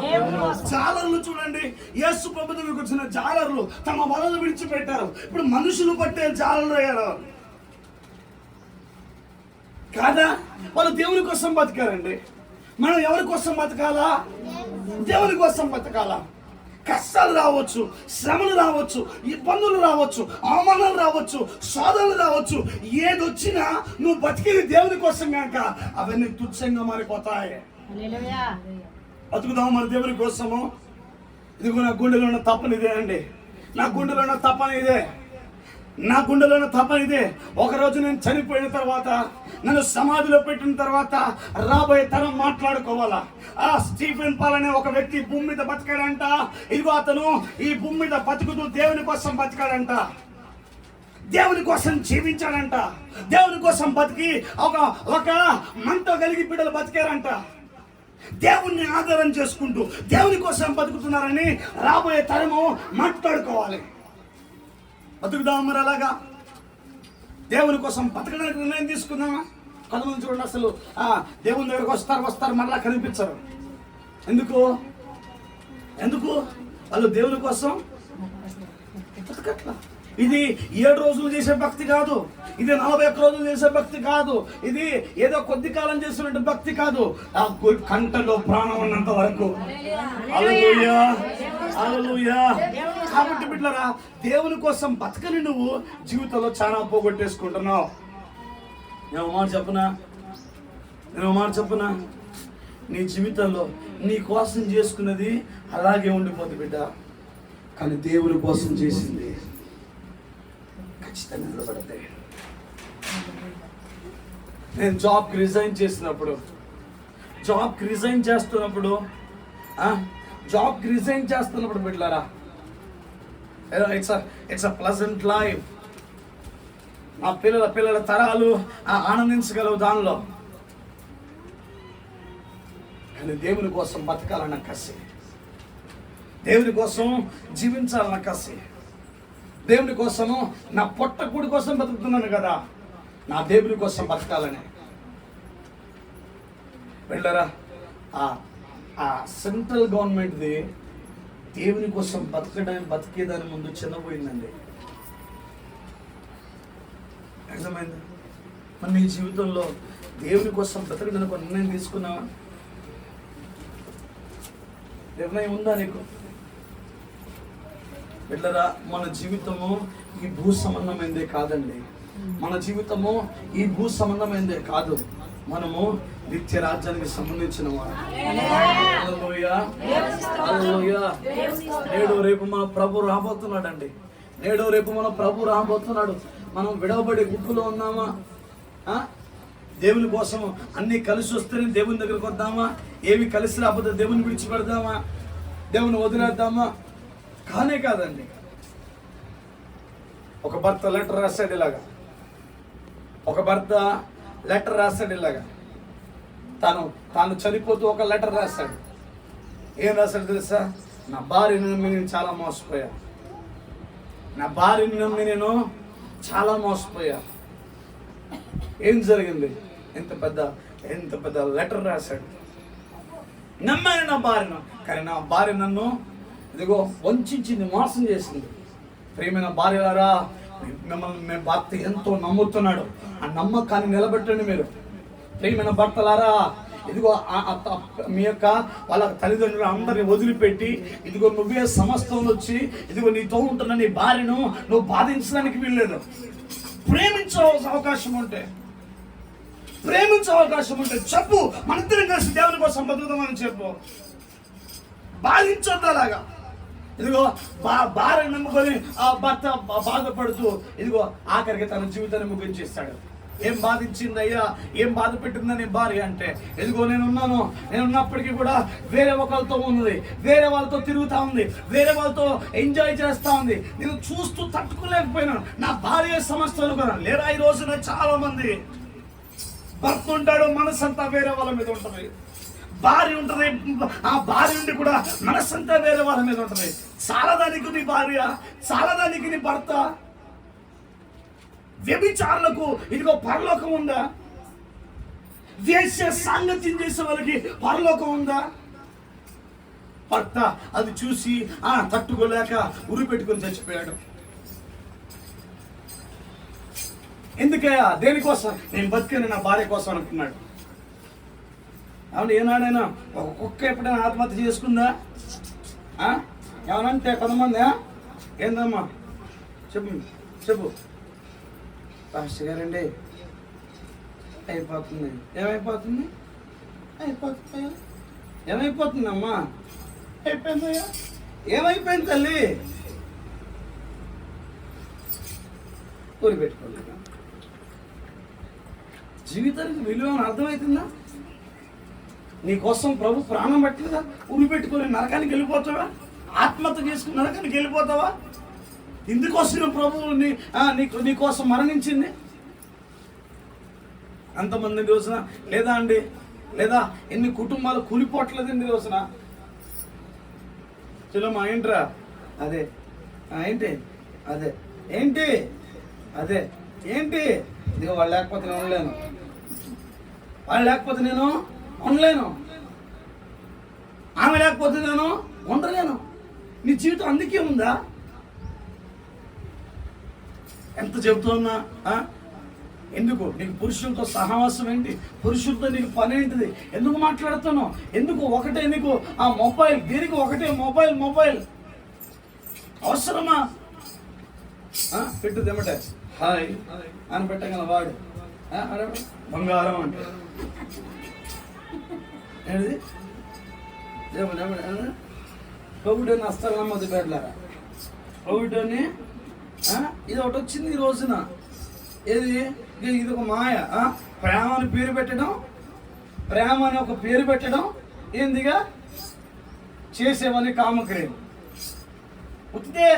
జాలర్లు చూడండి, యేసు ప్రభు దగ్గరికి వచ్చిన జాలర్లు తమ వలలు విడిచిపెట్టారు. ఇప్పుడు మనుషులు పట్టే జాలర్లు అయ్యారు కాదా? వాళ్ళు దేవుని కోసం బతికారండి. మనం ఎవరి కోసం బతకాలా? దేవుని కోసం బతకాలా. కష్టాలు రావచ్చు, శ్రమలు రావచ్చు, ఇబ్బందులు రావచ్చు, అవమానాలు రావచ్చు, శోధనలు రావచ్చు. ఏదొచ్చినా నువ్వు బతికేది దేవుని కోసం కనుక అవన్నీ తుచ్చంగా మారిపోతాయి. బతుకుదాము మన దేవుని కోసము. ఇదిగో నా గుండెలో ఉన్న తపన ఇదే అండి. నా గుండెలో ఉన్న తపన ఇదే. నా గుండెలో ఉన్న తపన ఇదే. ఒకరోజు నేను చనిపోయిన తర్వాత, నన్ను సమాధిలో పెట్టిన తర్వాత రాబోయే తరం మాట్లాడుకోవాలా. ఆ స్టీఫెన్ పాల్ అనే ఒక వ్యక్తి భూమి మీద బతికాడంట. ఇదిగో అతను ఈ భూమి మీద బతుకుతూ దేవుని కోసం బతికాడంట, దేవుని కోసం జీవించాడంట, దేవుని కోసం బతికి ఒక మంట కలిగి బిడ్డలు బతికారంట. దేవుణ్ణి ఆధారం చేసుకుంటూ దేవుని కోసం బతుకుతున్నారని రాబోయే తరము మాట్లాడుకోవాలి. బతుకుదాం మరి అలాగా. దేవుని కోసం బతకడానికి నిర్ణయం తీసుకుందామా? కొంతమంది చూడండి, అసలు దేవుని దగ్గరకు వస్తారు మరలా కనిపించరు. ఎందుకు? వాళ్ళు దేవుని కోసం బతకట్లా. ఇది 7 రోజులు చేసే భక్తి కాదు, ఇది 41 రోజులు చేసే భక్తి కాదు, ఇది ఏదో కొద్ది కాలం చేసినట్టు భక్తి కాదు. ఆ కంటలో ప్రాణం ఉన్నంత వరకు. హల్లెలూయా, హల్లెలూయా. కాబట్టి బిడ్డలారా, దేవుని కోసం బతకని నువ్వు జీవితంలో చాలా పోగొట్టేసుకుంటున్నావు. నేను మాట చెప్పునా, నీ జీవితంలో నీ కోసం చేసుకున్నది అలాగే ఉండిపోతుంది బిడ్డ. కానీ దేవుని కోసం చేసింది ఖచ్చితంగా నిలబడతాయి. నేను జాబ్కి రిజైన్ చేస్తున్నప్పుడు బిడ్డలారా, ఇట్స్ అ ప్లజెంట్ లైఫ్. నా పిల్లల తరాలు ఆనందించగలవు దానిలో. కానీ దేవుని కోసం బతకాలన్న కసి, దేవుని కోసం జీవించాలన్న కసి, దేవుని కోసము నా పొట్టకూడి కోసం బతుకుతున్నాను కదా, నా దేవుని కోసం బతకాలని. వెళ్ళరా, ఆ సెంట్రల్ గవర్నమెంట్ది దేవుని కోసం బతికేదాని ముందు చిన్నపోయిందండి. అర్థమైంది? మన నీ జీవితంలో దేవుని కోసం బతకడానికి ఒక నిర్ణయం తీసుకున్నావా? నిర్ణయం ఉందా నీకు? వెళ్ళరా, మన జీవితము ఈ భూ సంబంధమైందే కాదండి. మన జీవితము ఈ భూ సంబంధమైందే కాదు. మనము నిత్య రాజ్యానికి సంబంధించిన వారు. హల్లెలూయా, హల్లెలూయా. నేడు రేపు మన ప్రభు రాబోతున్నాడండి. నేడు రేపు మన ప్రభు రాబోతున్నాడు. మనం విడవబడి గుంపులో ఉన్నామా? దేవుని కోసం అన్ని కలిసి వస్తేనే దేవుని దగ్గరకు వద్దామా? ఏమి కలిసి రాకపోతే దేవుని విడిచిపెడదామా? దేవుని వదిలేద్దామా? కానే కాదండి. ఒక భర్త లెటర్ రాశాడు ఇలాగా. ఒక భర్త లెటర్ రాశాడు ఇలాగా. తాను చనిపోతూ ఒక లెటర్ రాశాడు. ఏం రాశాడు తెలుసా? నా భార్యను నమ్మి నేను చాలా మోసపోయా. నా భార్యను నమ్మి నేను చాలా మోసపోయా. ఏం జరిగింది? ఎంత పెద్ద లెటర్ రాశాడు. నమ్మాను నా భార్యను, కానీ నా భార్య నన్ను ఇదిగో వంచింది, మోసం చేసింది. ప్రియమైన భార్యలారా, మిమ్మల్ని భర్త ఎంతో నమ్ముతున్నాడు. ఆ నమ్మకాన్ని నిలబెట్టండి మీరు. ప్రియమైన భర్తలారా, ఇదిగో మీ యొక్క వాళ్ళ తల్లిదండ్రులు అందరిని వదిలిపెట్టి ఇదిగో నువ్వే సమస్తం వచ్చి ఇదిగో నీతో ఉంటున్న నీ భార్యను నువ్వు బాధించడానికి వీల్లేదు. ప్రేమించే అవకాశం ఉంటే చెప్పు. మన ఇద్దరం కలిసి దేవుని కోసం బతుకుతామని చెప్పు. బాధించొద్దు అలాగా. ఇదిగో భార్య నమ్ముకొని ఆ భర్త బాధపడుతూ ఇదిగో ఆఖరికి తన జీవితాన్ని ముగించేస్తాడు. ఏం బాధించిందయ్యా, ఏం బాధ పెట్టిందని భార్య అంటే, ఇదిగో నేనున్నప్పటికీ కూడా వేరే ఒకరితో ఉన్నది, వేరే వాళ్ళతో తిరుగుతా ఉంది, వేరే వాళ్ళతో ఎంజాయ్ చేస్తా ఉంది. నేను చూస్తూ తట్టుకోలేకపోయినాను. నా భార్య సమస్య అనుకున్నాను. లేదా ఈ రోజున చాలా మంది భర్త ఉంటాడు, మనసంతా వేరే వాళ్ళ మీద ఉంటుంది. భార్య ఉంటుంది, ఆ భార్య ఉండి కూడా మనసంతా వేరే వాళ్ళ మీద ఉంటుంది. చాలాదానికి నీ భార్య, చాలాదానికి నీ భర్త. వ్యభిచారులకు ఇదిగో పరలోకం ఉందా? వేశ్య సాంగత్యం చేసే వాళ్ళకి పరలోకం ఉందా? భర్త అది చూసి తట్టుకోలేక ఉరి పెట్టుకొని చచ్చిపోయాడు. ఎందుకయ్యా? దేనికోసం? నేను బతికాను నా భార్య కోసం అనుకున్నాడు. అవును, ఏనాడైనా ఒక కుక్క ఎప్పుడైనా ఆత్మహత్య చేసుకుందా? ఏమనంటే కొంతమంది ఏందమ్మా చెప్పు పాస్టర్ గారండి అయిపోతుంది. ఏమైపోతుందమ్మా? అయిపోయిందయ్యా. ఏమైపోయింది తల్లి? ఊరి పెట్టుకోలేదు. జీవితానికి విలువ అర్థమవుతుందా? నీకోసం ప్రభు ప్రాణం పట్టిందా? ఉరి పెట్టుకొని నరకానికి వెళ్ళిపోతావా? ఆత్మహత్య చేసుకుని నరకానికి వెళ్ళిపోతావా? ఇందుకోసం ప్రభువు నీకోసం మరణించింది. అంతమంది రోజున లేదా ఎన్ని కుటుంబాలు కూలిపోవట్లేదండి రోజున. చలో ఏంట్రా అదే ఏంటి ఇదిగో వాళ్ళు లేకపోతే నేను ఉండలేను, ఆమె లేకపోతే నేను ఉండలేను. నీ జీవితం అందుకే ఉందా? ఎంత చెబుతున్నా ఎందుకు? నీకు పురుషులతో సహవాసం ఏంటి? పురుషులతో నీకు పని ఏంటిది? ఎందుకు మాట్లాడుతున్నావు? ఎందుకు ఒకటే నీకు ఆ మొబైల్? దేనికి ఒకటే మొబైల్ అవసరమా? పెట్టుదేమటే హాయ్ అని పెట్టగల వాడు బంగారం అంటే ఏంటిది? కోవిడ్ని అస్సలు నమ్మదు పెట్టారా? కోవిడ్ని ఇది ఒకటి వచ్చింది ఈ రోజున. ఇది ఒక మాయ. ప్రేమ అని ఒక పేరు పెట్టడం ఏందిగా చేసేవని కామక్రియలు. ఉత్తిదే.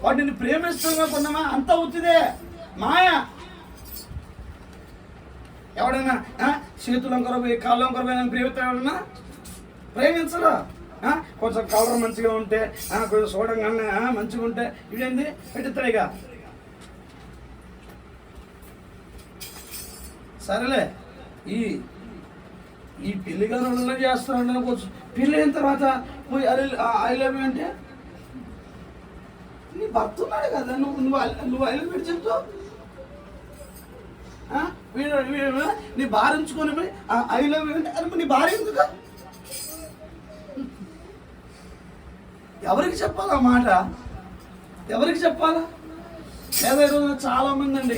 వాడిని ప్రేమిస్తున్నా కొన్నామా? అంతా ఉత్తిదే, మాయ. ఎవడైనా చేతులం కొరపోయి కాళ్ళం కొరపోయి నన్ను ప్రేమిస్తాడన్నా? ప్రేమించరా? కొంచెం కలర్ మంచిగా ఉంటే, కొంచెం చూడంగానే మంచిగా ఉంటే ఇదేంది పెట్టుతాయిగా. సరేలే, ఈ పెళ్లి గారు చేస్తున్నాడు అనుకోవచ్చు. పెళ్ళి అయిన తర్వాత పోయి ఐ లవ్ యూ అంటే నీ భర్త ఉన్నాడు కదా, నువ్వు ఐ లవ్ యూ చెప్తావు. నీ భార్య ఉంచుకొని పోయి ఐ లవ్ యూ అంటే అది నీ భార్య ఎందుకు? ఎవరికి చెప్పాలా మాట? ఎవరికి చెప్పాలా? లేదా ఈరోజు చాలా మంది అండి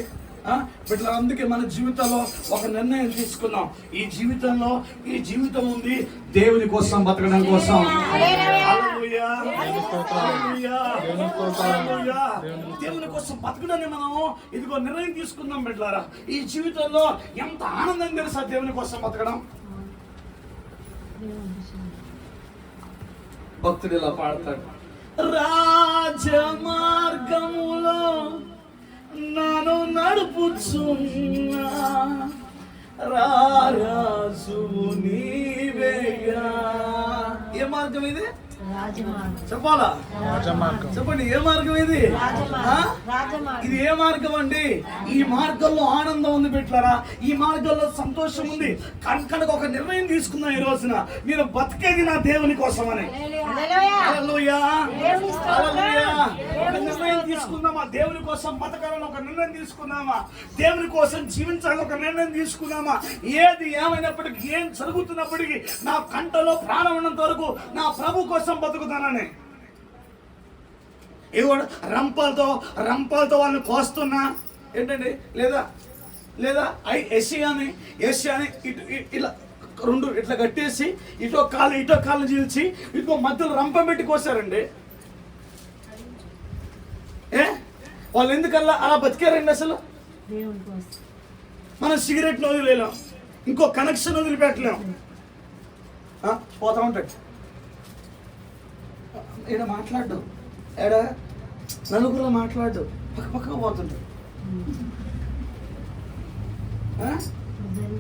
ఇట్లా అందుకే మన జీవితంలో ఒక నిర్ణయం తీసుకున్నాం. ఈ జీవితం ఉంది దేవుని కోసం, బతకడం కోసం. హల్లెలూయా, హల్లెలూయా, హల్లెలూయా. దేవుని కోసం బతకడాన్ని మనం ఇదిగో నిర్ణయం తీసుకుందాం బిడ్డలారా. ఈ జీవితంలో ఎంత ఆనందం తెలుసా దేవుని కోసం బతకడం. భక్తుడు ఇలా పాడతాడు, రాజమార్గములో నన్ను నడుపుచున్నా రాజు నీవేగా. ఏ మార్గం ఇది చెప్పాలా? చెప్పండి, ఏ మార్గం ఇది? ఇది ఏ మార్గం అండి? ఈ మార్గంలో ఆనందం ఉంది బిడ్డలారా, ఈ మార్గంలో సంతోషం ఉంది. కనుక ఒక నిర్ణయం తీసుకుందాం ఈ రోజున, నేను బతికేది నా దేవుని కోసం అని. హల్లెలూయా, హల్లెలూయా. ఒక నిర్ణయం తీసుకుందామా? దేవుని కోసం బతకాలని ఒక నిర్ణయం తీసుకుందామా? దేవుని కోసం జీవించాలని ఒక నిర్ణయం తీసుకుందామా? ఏది ఏమైనప్పటికీ, ఏం జరుగుతున్నప్పటికీ నా కంటలో ప్రాణం ఉన్నంత వరకు నా ప్రభు కోసం బతుకుతానని. ఇవి రంపాలతో వాళ్ళని కోస్తున్నా ఏంటండి, లేదా ఏషియాని ఇలా రెండు ఇట్లా కట్టేసి ఇటో కాళ్ళు చీల్చి ఇటో మధ్యలో రంపం పెట్టి కోసారండి. వాళ్ళు ఎందుకల్లా అలా బతికారండి? అసలు మనం సిగరెట్ వదిలేలాం, ఇంకో కనెక్షన్ వదిలిపెట్టలేం, పోతా ఉంటాడు. ఈడ మాట్లాడు, ఏడ నలుగురులో మాట్లాడు, పక్కగా పోతుంటాడు.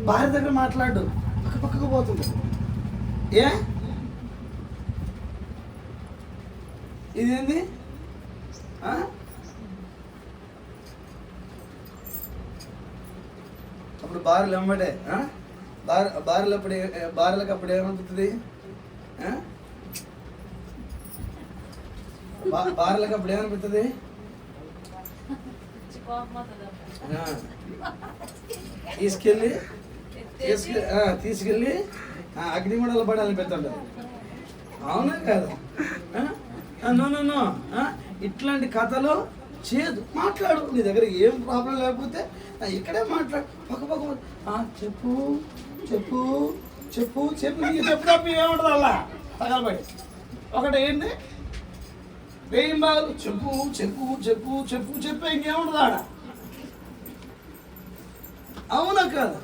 భార్య దగ్గర మాట్లాడు, పక్కగా పోతుంటాడు. ఇదేంది? అప్పుడు భార్యలు ఎమ్మడే భార్యలకు అప్పుడు ఏమవుతుంది? భార్యలకు అప్పుడు ఏమనిపిస్తుంది? తీసుకెళ్ళి అగ్నిమండలు పడాలని పెడుతుంటారు. అవునా కాదు? నో ఇట్లాంటి కథలు చేయదు. మాట్లాడు, నీ దగ్గర ఏం ప్రాబ్లం లేకపోతే ఇక్కడే మాట్లాడు. పక్క చెప్పు చెప్పు చెప్పు చెప్పు నీకు చెప్తాపు ఏముంటుంది అలా తగలబడి. ఒకటి ఏంటి, వేయం బాగులు చెప్పు చెప్పు చెప్పు చెప్పు చెప్పే ఇంకేముంటుంది ఆడ. అవునా కాదు?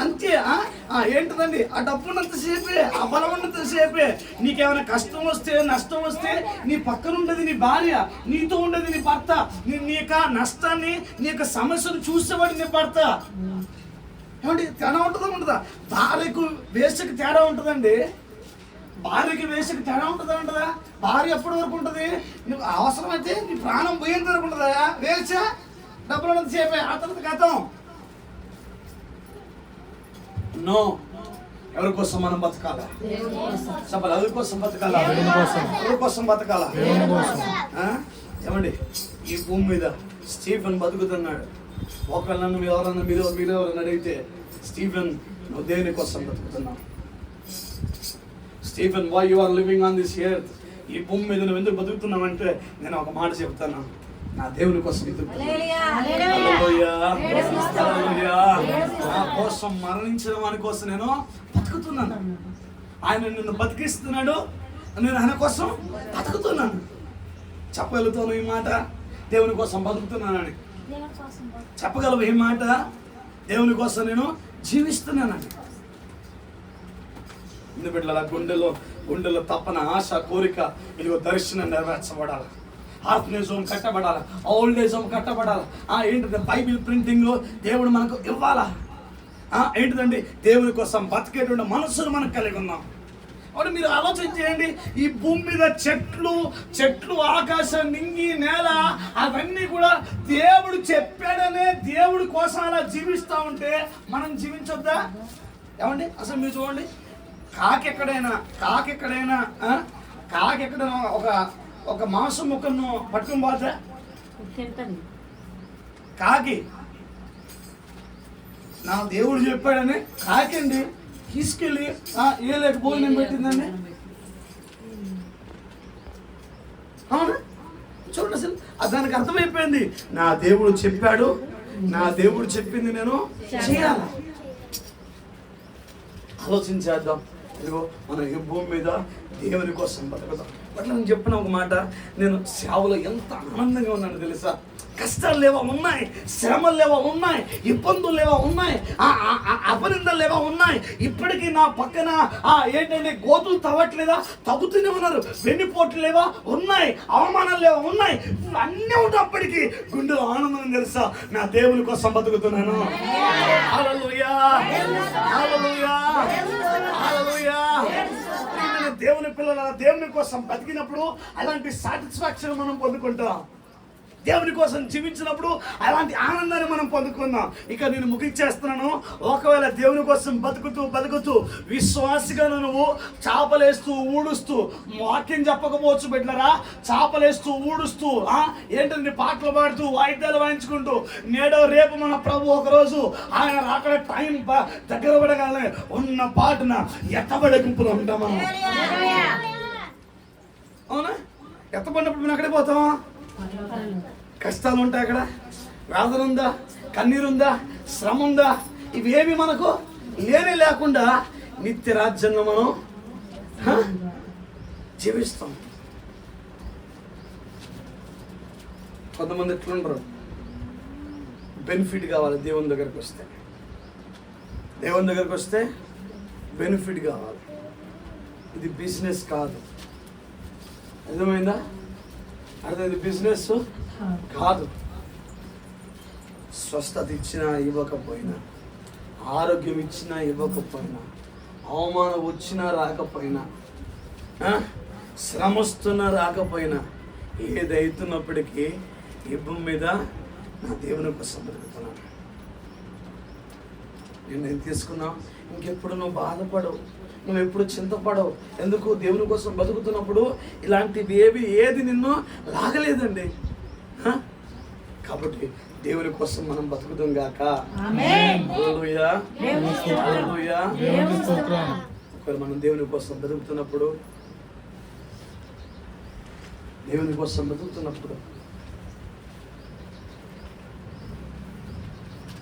అంతే. ఏంటిదండి, ఆ డబ్బు ఉన్నంతసేపే, ఆ బలం ఉన్నంతసేపే. నీకేమైనా కష్టం వస్తే, నష్టం వస్తే నీ పక్కన ఉండేది నీ భార్య, నీతో ఉండేది నీ భర్త. నీ యొక్క నష్టాన్ని, నీ యొక్క సమస్యను చూసేవాడు నీ భర్త. ఏమండి, తేడా ఉంటుందా? భార్యకు వేసకి తేడా ఉంటుందండి. భార్యకి వేసకి తేడా ఉంటుందా? భార్య ఎప్పటి వరకు ఉంటుంది? నువ్వు అవసరమైతే నీ ప్రాణం పోయేంత వరకు ఉంటుందా వేసా? డబ్బులు ఉన్నంతసేపే, ఆ తర్వాత గతం. నో, ఎవరి కోసం మనం బతకాలా? చెప్పాలి, ఎవరి కోసం బతకాలా? ఎవరి కోసం బతకాలా? ఏమండి, ఈ భూమి మీద స్టీఫెన్ బతుకుతున్నాడు. ఒకవేళ నన్ను మీరెవరన్నా అడిగితే, స్టీఫెన్ నువ్వు దేని కోసం బతుకుతున్నావు? Stephen, why you are living on this earth? ఈ భూమి మీద నువ్వు ఎందుకు బతుకుతున్నావంటే నేను ఒక మాట చెప్తాను, నా దేవుని కోసం నా కోసం మరణించిన వాని కోసం నేను బతుకుతున్నాను. ఆయన నిన్ను బతికిస్తున్నాడు, నేను ఆయన కోసం బతుకుతున్నాను. చెప్పగలుగుతాను ఈ మాట, దేవుని కోసం బతుకుతున్నానని? చెప్పగలవు ఈ మాట? దేవుని కోసం నేను జీవిస్తున్నానని. ఇందు బిడ్డల గుండెలో తప్పన, ఆశ, కోరిక, ఇదిగో దర్శనం నెరవేర్చబడాలి. ఆర్ఫనేజ్ హోమ్ కట్టబడాలి, ఓల్డ్ ఏజ్ హోమ్ కట్టబడాలి. ఏంటిది, బైబిల్ ప్రింటింగ్ దేవుడు మనకు ఇవ్వాలా? ఏంటిదండి, దేవుని కోసం బతికేటువంటి మనసును మనకు కలిగి ఉన్నాం. అప్పుడు మీరు ఆలోచన చేయండి, ఈ భూమి మీద చెట్లు ఆకాశం, నింగి, నేల అవన్నీ కూడా దేవుడు చెప్పాడనే దేవుడి కోసం అలా జీవిస్తూ ఉంటే మనం జీవించొద్దా? ఏమండి, అసలు మీరు చూడండి, కాకి ఎక్కడైనా ఒక మాంసం ముక్కను పట్టుకుని పోతే కాకి, నా దేవుడు చెప్పాడని కాకండి తీసుకెళ్ళి ఏ లేక భోజనం పెట్టిందండి. అవునా? చూడండి, అసలు దానికి అర్థమైపోయింది, నా దేవుడు చెప్పాడు, నా దేవుడు చెప్పింది నేను చేయాలి. ఆలోచించేద్దాం. ఇదిగో మనం ఈ భూమి మీద దేవుని కోసం బతుకుతాం. అట్లా నేను చెప్పిన ఒక మాట, నేను సేవలో ఎంత ఆనందంగా ఉన్నాను తెలుసా. కష్టాలు లేవా ఉన్నాయి, శ్రమలు లేవా ఉన్నాయి, ఇబ్బందులు లేవా ఉన్నాయి, అపనిందలు లేవా ఉన్నాయి. ఇప్పటికీ నా పక్కన ఏంటంటే గోతులు తవ్వట్లేదా, తవ్వుతూనే ఉన్నారు. వెన్నుపోట్లు లేవా ఉన్నాయి, అవమానాలు లేవా ఉన్నాయి. అన్నీ ఉన్నప్పటికీ గుండెలో ఆనందం తెలుసా, నా దేవుని కోసం బతుకుతున్నాను. హల్లెలూయా, హల్లెలూయా, హల్లెలూయా. దేవుని పిల్లల దేవుని కోసం బతికినప్పుడు అలాంటి సాటిస్ఫాక్షన్ మనం పొందుకుంటాం. దేవుని కోసం జీవించినప్పుడు అలాంటి ఆనందాన్ని మనం పొందుకుందాం. ఇక నేను ముగించేస్తున్నాను. ఒకవేళ దేవుని కోసం బతుకుతూ విశ్వాసిగా నువ్వు చాపలేస్తూ ఊడుస్తూ, వాక్యం చెప్పకపోవచ్చు బిడ్డలారా, చాపలేస్తూ ఊడుస్తూ ఏంటంటే పాటలు పాడుతూ వాయిద్యాలు వాయించుకుంటూ, నేడో రేపు మన ప్రభు ఒకరోజు ఆయన అక్కడ టైం దగ్గర పడగానే ఉన్న పాటన ఎత్తబడే గుంపులో ఉంటామా? అవునా? ఎత్తబడినప్పుడు మనం అక్కడికి పోతామా? కష్టాలు ఉంటాయి, అక్కడ వేదన ఉందా, కన్నీరుందా, శ్రమ ఉందా? ఇవేమి మనకు లేకుండా నిత్య రాజ్యంలో మనం జీవిస్తాం. కొంతమంది ఎట్లుంటారు, బెనిఫిట్ కావాలి దేవుని దగ్గరికి వస్తే. దేవుని దగ్గరికి వస్తే బెనిఫిట్ కావాలి. ఇది బిజినెస్ కాదు. అర్థమైందా? అర్థమైంది? బిజినెస్ కాదు. స్వస్థత ఇచ్చినా ఇవ్వకపోయినా, ఆరోగ్యం ఇచ్చినా ఇవ్వకపోయినా, అవమానం వచ్చినా రాకపోయినా, శ్రమ వస్తున్నా రాకపోయినా, ఏదైతున్నప్పటికీ ఈ భూమి మీద నా దేవుని కోసం బతుకుతున్నాను. నేను తీసుకున్నా. ఇంకెప్పుడు నువ్వు బాధపడవు, నువ్వు ఎప్పుడు చింతపడవు. ఎందుకు? దేవుని కోసం బతుకుతున్నప్పుడు ఇలాంటివి ఏది నిన్ను లాగలేదండి. కాబట్టి దేవుని కోసం మనం బతుకుదాం గాక. హల్లెలూయా, హల్లెలూయా. ఒకవేళ మనం దేవుని కోసం బతుకుతున్నప్పుడు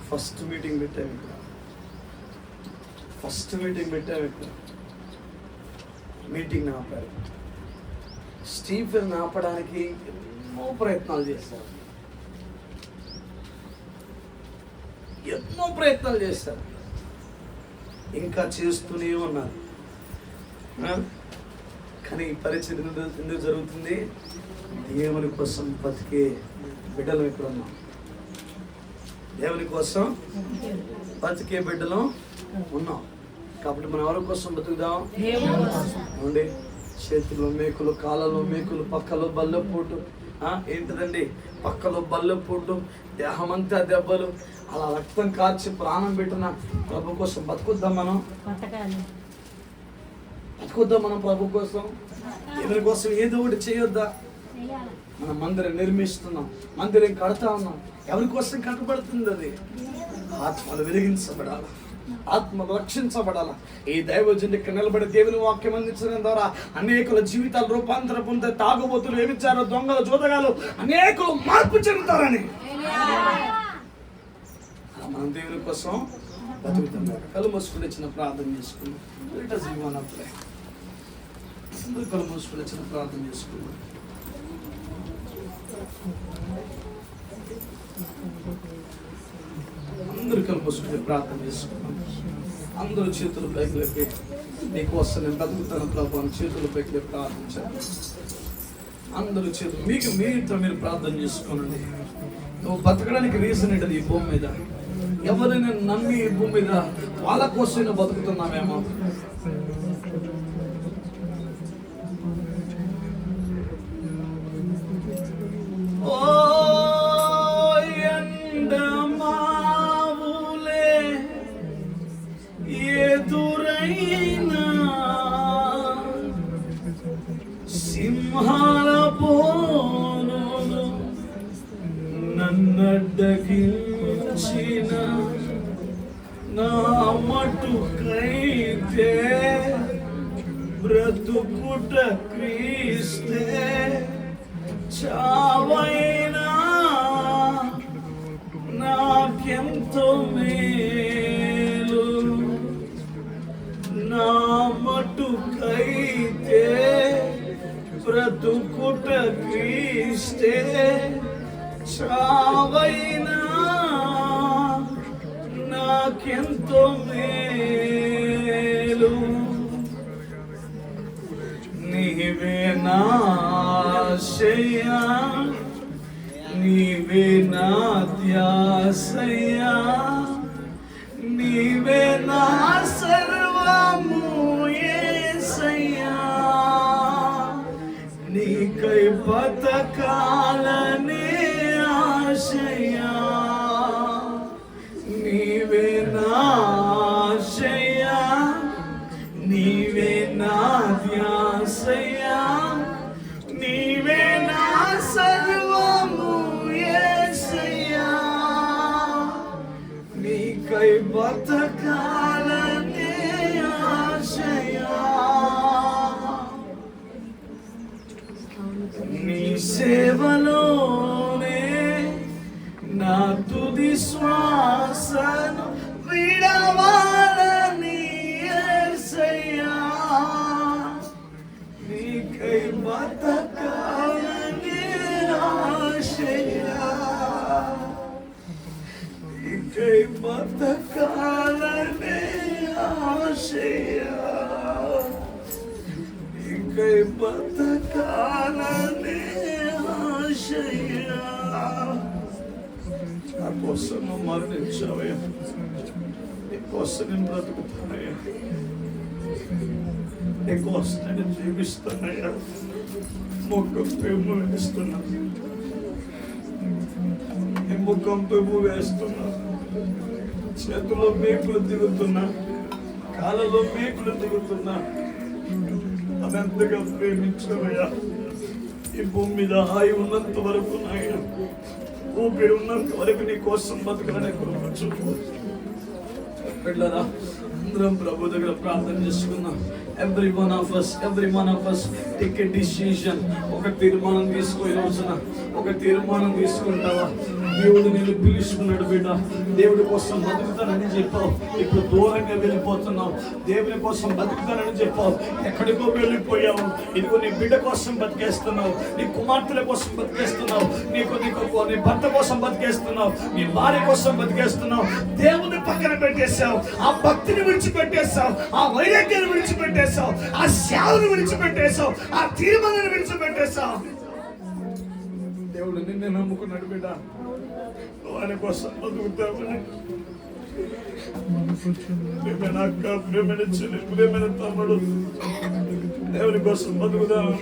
ఫస్ట్ మీటింగ్ పెట్టాము ఇక్కడ. మీటింగ్ ఆపారు. స్టీఫెన్ ఆపడానికి ఎన్నో ప్రయత్నాలు చేశారు, ఇంకా చేస్తూనే ఉన్నారు. కానీ ఈ పరిస్థితి ఎందుకు జరుగుతుంది? దేవుని కోసం బతికే బిడ్డలు ఇక్కడ ఉన్నాం. దేవుని కోసం బతికే బిడ్డలు ఉన్నాం. కాబట్టి మనం ఎవరి కోసం బతుకుదాం? ఏమండి? చేతుల్లో మేకులు, కాళ్ళలో మేకులు, పక్కలో బల్లెపోటు, ఏంటిదండి పక్కలో బల్లెపోటు, దేహమంతా దెబ్బలు, అలా రక్తం కార్చి ప్రాణం పెట్టిన ప్రభు కోసం బతుకుద్దాం. మనం ప్రభు కోసం, దేవుని కోసం ఏదో ఒకటి చేయొద్దా? మనం మందిరం నిర్మిస్తున్నాం, మందిరం కడతా ఉన్నాం. ఎవరి కోసం కట్టబడుతుంది? అది ఆత్మలు వెలిగించబడాలి, ఆత్మలు రక్షించబడాల. ఈ దైవజనుడు ఇక్కడ నిలబడి దేవుని వాక్యం అందించడం ద్వారా అనేకుల జీవితాలు రూపాంతర పొందే, తాగుబోతులు, ఏమిచ్చారో, దొంగలు, జోదగాలు అనేకులు మార్పు చెందుతారని మనం దేవుని కోసం బతుకుతున్నాం. కళ్ళు మూసుకుని చిన్న ప్రార్థన చేసుకున్నాం. కళ్ళు మూసుకుని చిన్న ప్రార్థన చేసుకున్నాం. అందరూ కళ్ళు మూసుకుని ప్రార్థన చేసుకున్నాం. అందరూ చేతులు పైకి లేపి, నీకోసం నేను బతుకుతాను ప్రభు అని చేతులు పైకి లేపి ప్రార్థించారు. అందరూ చేతులు మీరు ప్రార్థన చేసుకోనండి. నువ్వు బతకడానికి రీజన్ ఏంటది? ఈ భూమి మీద ఎవరైనా నమ్మి ఈ భూమి మీద వాళ్ళ కోసం బతుకుతున్నామేమో. సింహాల పోను నన్నడ్డగించిన నా మటుకైతే బ్రతుకుట క్రీస్తే, చావైనా నా క్రీస్తే చావైనా నాకెంతో మేలు. నీవే నా ఆశయ్యా, నీవే నా ధ్యాసయ్యా, నీవే నా సర్వము యేసయ్యా. నీకై బతకాలనే ఆశయ్యా, నీవే నా ఆశయ్యా, నీవే నా ధ్యాసయ్యా, నీవే నా సర్వము యేసయ్యా. నీకై బతకాలనే ఆశయ్యా. నీ సేవలోనే నా తుది శ్వాసను విడవాలని యేసయ్యా. నీకై బతకాలని ఆశయ్యా, నీకై బతకాలని ఆశయ్యా, నీకై బతకాలని ఆశయ్యా. నా కోసం నువ్వు మరణించావయ్యా, నీ కోసం నేను బ్రతుకుతానయ్యా, నీ కోసం నేను జీవిస్తానయ్యా. ముఖంపై వేస్తున్నా, నీ ముఖంపై వేస్తున్నా, చేతుల్లో మేకులు దిగుతున్నా, కాళ్ళలో మేకులు దిగుతున్నా. అదంతగా ప్రేమించవయ్యా. ఈ భూమి మీద హాయి ఉన్నంత వరకు నాయన, ఊపిరి ఉన్నంత వరకు నీ కోసం బతకాలని కోరుకోవచ్చు. పిల్లరా, అందరం ప్రభు దగ్గర ప్రార్థన చేసుకుందాం. Every one of us take a decision. ఒక తీర్మానం తీసుకో. ఈ రోజున ఒక తీర్మానం తీసుకుంటావా? దేవుడు నేను పిలుచుకున్నాడు బిడ్డ, దేవుడి కోసం బతుకుతానని చెప్పావు, ఇప్పుడు దూరంగా వెళ్ళిపోతున్నావు. దేవుని కోసం బతుకుతానని చెప్పావు, ఎక్కడికో వెళ్ళిపోయావు. ఇదిగో నీ బిడ్డ కోసం బతికేస్తున్నావు, నీ కుమార్తెల కోసం బతికేస్తున్నావు, నీ భర్త కోసం బతికేస్తున్నావు, నీ భార్య కోసం బతికేస్తున్నావు. దేవుని పక్కన పెట్టేశావు, ఆ భక్తిని విడిచిపెట్టేశావు, ఆ వైరాగ్యాన్ని విడిచిపెట్టేశావు, ఆ సేవను విడిచిపెట్టేశావు, ఆ తీర్మానాన్ని విడిచిపెట్టేశావు. దేవుడు నిన్నే నమ్ముకున్నాడు బిడ్డ, ఆయన కోసం బతుకుతామని. ప్రేమైన అక్క, ప్రేమైన చెల్లి, ప్రేమైన తమ్ముడు, దేవుని కోసం బతుకుదామా,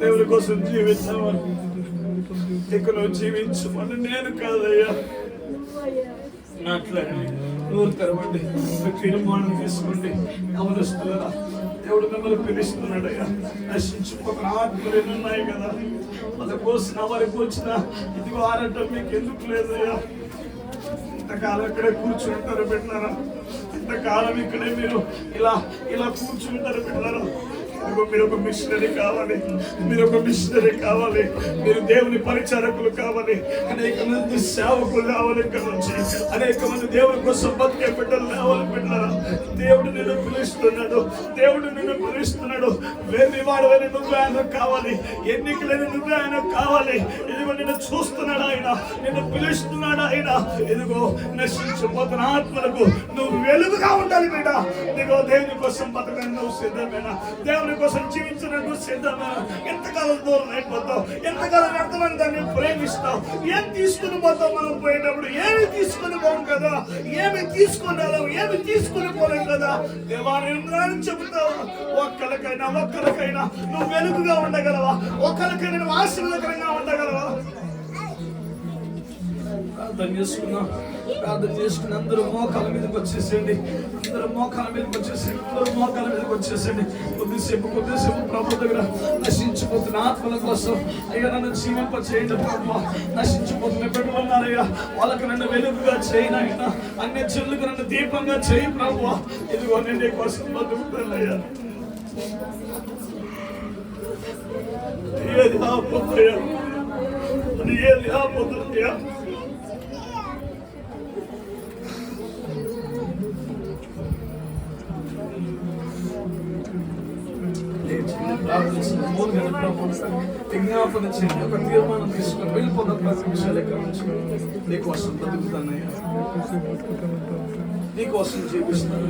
దేవుని కోసం జీవిస్తామా? ఇక నువ్వు జీవించమని నేను కాదయ్యా. మాట్లాడండి, నోరు తెరవండి, తీర్మానం తీసుకోండి. గమనిస్తున్నారా? దేవుడు మిమ్మల్ని పిలుస్తున్నాడయ్యా. నశించుకోక ఆత్మలు ఉన్నాయి కదా, వాళ్ళ కోసం వారికి వచ్చిన ఇదిగో ఆరటం మీకు ఎందుకు లేదయ్యా? ఇంతకాలం ఇక్కడే కూర్చుంటారు పెట్టినారా? ఇంతకాలం ఇక్కడే మీరు ఇలా ఇలా కూర్చుంటారు పెట్టినారా? మీరు ఒక మిషనరీ కావాలి, మీరు ఒక మిషనరీ కావాలి, మీరు దేవుని పరిచారకులు కావాలి, అనేక మంది సేవకులు కావాలి. ఇక్కడ నుంచి అనేక మంది దేవుని కోసం బతికే బిడ్డలు కావాలి. బిడ్డలారా, దేవుడు నిన్ను పిలుస్తున్నాడు, దేవుడు నిన్ను పిలుస్తున్నాడు. వేరే వాడవని నువ్వు ఆయన కావాలి, ఎన్నికలేని నువ్వు ఆయన కావాలి. ఇదిగో నిన్ను చూస్తున్నాడు ఆయన, నిన్ను పిలుస్తున్నాడు ఆయన. ఇదిగో నశించిపోతున్న ఆత్మలకు నువ్వు వెలుగుగా ఉండాలి బిడ్డ. ఇదిగో దేవుని కోసం బతకని నువ్వు సిద్ధమేనా? దేవుని కోసం జీవించడానికి సిద్ధమేనా? ఎంతకాలం దూరం అయిపోతావు? ఎంతకాలం ఎంతమంది దాన్ని ప్రేమిస్తావు? ఏం తీసుకుని పోతావు? మనం పోయేటప్పుడు ఏమి తీసుకుని పోం కదా, ఏమి తీసుకుని రాలేవు, ఏమి తీసుకుని పోలేం కదా. దేవాలయం చెబుతావు, ఒక్కరికైనా నువ్వు వెలుగుగా ఉండగలవా? ఒక్కరికైనా నువ్వు ఆశీర్వాదకరంగా ఉండగలవా? ప్రార్థన చేసుకుని అందరూ మోకాల మీదకి వచ్చేసేయండి, అందరూ మోకాల మీదకి వచ్చేసేయండి. కొద్దిసేపు ప్రభు దగ్గర నశించిపోతున్న ఆత్మల కోసం అయ్యా నన్ను జీవింప చేయండి ప్రభు. నశించిపోతున్న బిడ్డలు ఉన్నారయ్యా, వాళ్ళకి నన్ను వెలుగుగా చేయనైనా, అన్ని చెల్లుకు నన్ను దీపంగా చేయి ప్రభు. ఇదిగో నేను నీ కోసం బతుకుతానయ్యా. ఏది ఆపోతయ్యా, ఏది ఆపోతుందయ్యా? ప్రార్థన విజ్ఞాపన చేయండి, ఒక తీర్మానం తీసుకొని వెళ్ళిపోదాం. 10 నిమిషాలు ఎక్కడ నుంచి నీకోసం బతుకుతానయ్యా, నీకోసం జీవిస్తాను.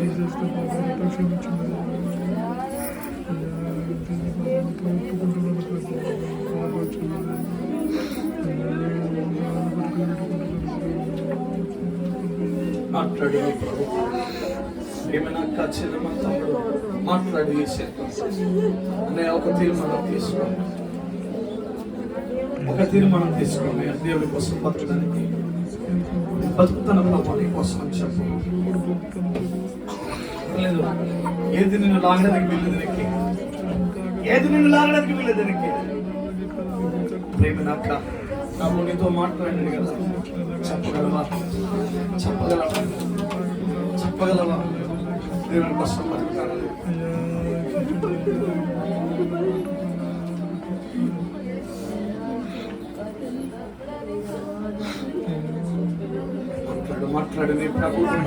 మాట్లాడు ప్రభు, ఏమైనా ఖచ్చితంగా తమ్ముడు మాట్లాడి అనే ఒక తీర్మానం తీసుకోండి, ఒక తీర్మానం తీసుకోండి. దేవుడి కోసం బతకడానికి బతుకుతున్న ప్రభు నీ కోసం అని చెప్పు. లేదు, ఏది నిన్ను లాగడానికి వీళ్ళదనికి, ఏది నిన్ను లాగడానికి వీళ్ళదనికి. ప్రేమ నాక నాకు నీతో మాట్లాడండి కదా, చెప్పగలవా, చెప్పగలవా, చెప్పగలవా? దేవుని కోసం బతుకుతానని మాట్లాడు, నీ ప్రభుత్వం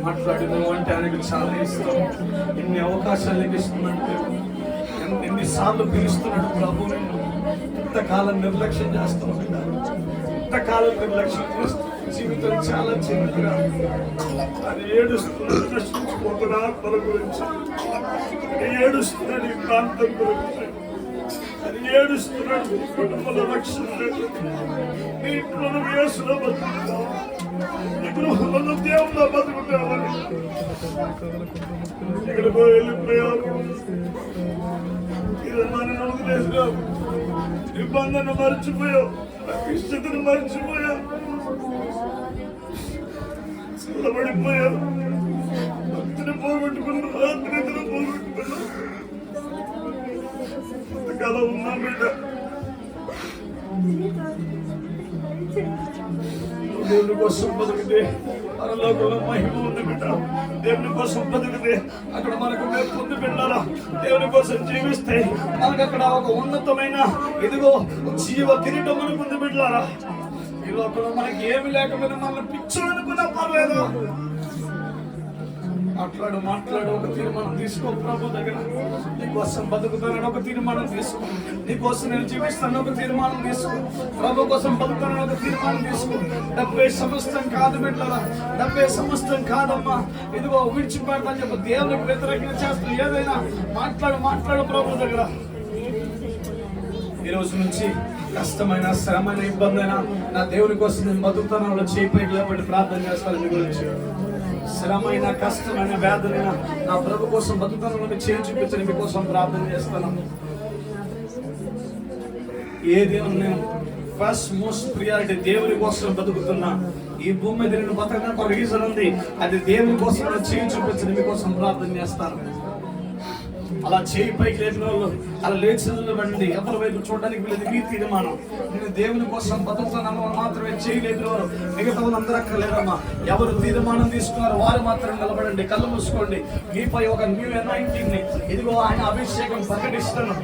మాట్లాడు. నువ్వు అంటే ఆయనకు చాలా ఇష్టం. ఎన్ని అవకాశాలు నీకు ఇస్తున్నాడు, ఎన్నిసార్లు పిలుస్తున్నాడు ప్రభు. నేను ఇంతకాలం నిర్లక్ష్యం చేస్తాను, ఇంతకాలం నిర్లక్ష్యం చేస్తాను. జీవితం చాలా చిన్నగా అది ఏడుస్తున్నాడు, నశించిపోతున్నా ఆత్మల గురించి, ఏడుస్తున్నాడు ఈ ప్రాంతం గురించి, అది ఏడుస్తున్నాడు నీ కుటుంబంలో రక్షణ లేదు, నీ ఇంట్లో యేసులో బతుకుతావు, నీ గృహంలో దేవుల్లో బతుకుతావని ఎక్కడికో వెళ్ళిపోయారు. ఇదన్నీ వదిలేసావు, నిబంధన మర్చిపోయావు, ఇష్టతను మర్చిపోయావు, చల్లబడిపోయావు, భక్తిని పోగొట్టుకున్నావు, ఆత్మీయతను పోగొట్టుకున్నావు. ఇంతకాలం ఉన్నా బిడ్డ, దేవుని కోసం బతికితే పరలోకంలో మహిమ ఉంది బిడ్డ. దేవుని కోసం బతికితే అక్కడ మనకు పొంది బిడ్డారా, దేవుని కోసం జీవిస్తే మనకు అక్కడ ఒక ఉన్నతమైన ఇదిగో జీవ కిరీటం మనకు ఉంది బిడ్డారా. ఈ లోకంలో మనకి ఏమి లేకపోయినా మనల్ని పిచ్చు అనుకున్నా పర్లేదు. మాట్లాడు, ఒక తీర్మానం తీసుకో ప్రభు దగ్గర. నీకోసం బతుకుతానని ఒక తీర్మానం తీసుకో, నీకోసం నేను జీవిస్తాను ఒక తీర్మానం తీసుకో, ప్రభు కోసం బతుకుతానని ఒక తీర్మానం తీసుకో. డబ్బే సమస్తం కాదు బిడ్డరా, డబ్బే సమస్తం కాదమ్మా. ఇదిగో విడిచిపెడతాను చెప్పు, దేవునికి వ్యతిరేకంగా చేస్తాను ఏదైనా. మాట్లాడు ప్రభు దగ్గర. ఈ రోజు నుంచి కష్టమైన, శ్రమైన, ఇబ్బంది అయినా నా దేవుని కోసం నేను బతుకుతాను చేయిపైకి లేకపోతే ప్రార్థన చేస్తాను. మీ గురించి శ్రమైన, కష్టమైన, వేదనైన నా ప్రభు కోసం బతుకుతాను చేయి చూపించని మీకోసం ప్రార్థన చేస్తాను. ఏది నేను ఫస్ట్ మోస్ట్ ప్రియారిటీ దేవుని కోసం బతుకుతున్నా. ఈ భూమి మీద నేను బతకడానికి ఒక రీజన్ ఉంది, అది దేవుని కోసం చేయి చూపించని మీకోసం ప్రార్థన చేస్తాను. అలా చేయి పైకి లేపిన వాళ్ళు అలా లేచివ్వండి, ఎవరి వైపు చూడడానికి వీళ్ళది మీ తీర్మానం. నేను దేవుని కోసం బతుకుతున్నాను మాత్రమే చేయి లేపిన వారు, మిగతా వాళ్ళు అందరూ అక్కర్లేదమ్మా. ఎవరు తీర్మానం తీసుకున్నారో వారు మాత్రం నిలబడండి, కళ్ళు మూసుకోండి. మీపై ఒక న్యూ అనాయింటింగ్ ని, ఇదిగో ఆయన అభిషేకం ప్రకటిస్తాను.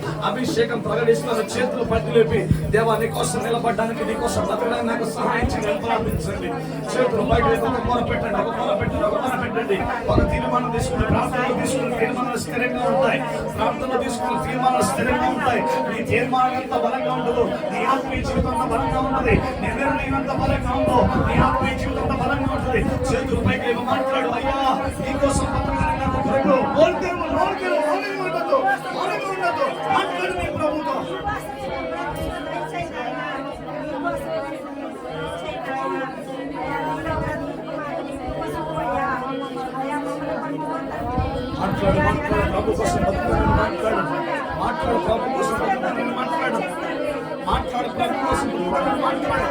చేతులు పట్టి లేపి, దేవా నీ కోసం నిలబడడానికి, నీ కోసం బతకడానికి నాకు సహాయం చేయాలని ప్రార్థించండి. చేతులు బయట ఒక మొర పెట్టండి, ఒక తీర్మానం తీసుకుని ప్రార్థనలు తీసుకుని తీర్మానాలు స్థిరంగా ఉంటాయి. ప్రార్థన తీసుకున్న తీర్మానాలు స్థిరంగా ఉంటాయి. నీ తీర్మానం ఎంత బలంగా ఉండదు, నీ ఆత్మీయ జీవితం అంత బలంగా ఉన్నది. నీ నిర్ణయం ఎంత బలంగా ఉందో, నీ ఆత్మీయ జీవితం అంత బలంగా ఉంటుంది. చేతులు పైకి మాట్లాడు, అయ్యా నీ కోసం బతకడానికి నాకు కొరకు మాట్లాడు నీ ప్రభుతో. మాట్లాడు ప్రభు కోసం బతుకుతాను, మాట్లాడు ప్రభు కోసం బతుకుతాను, మాట్లాడు ప్రభు కోసం మాట్లాడు.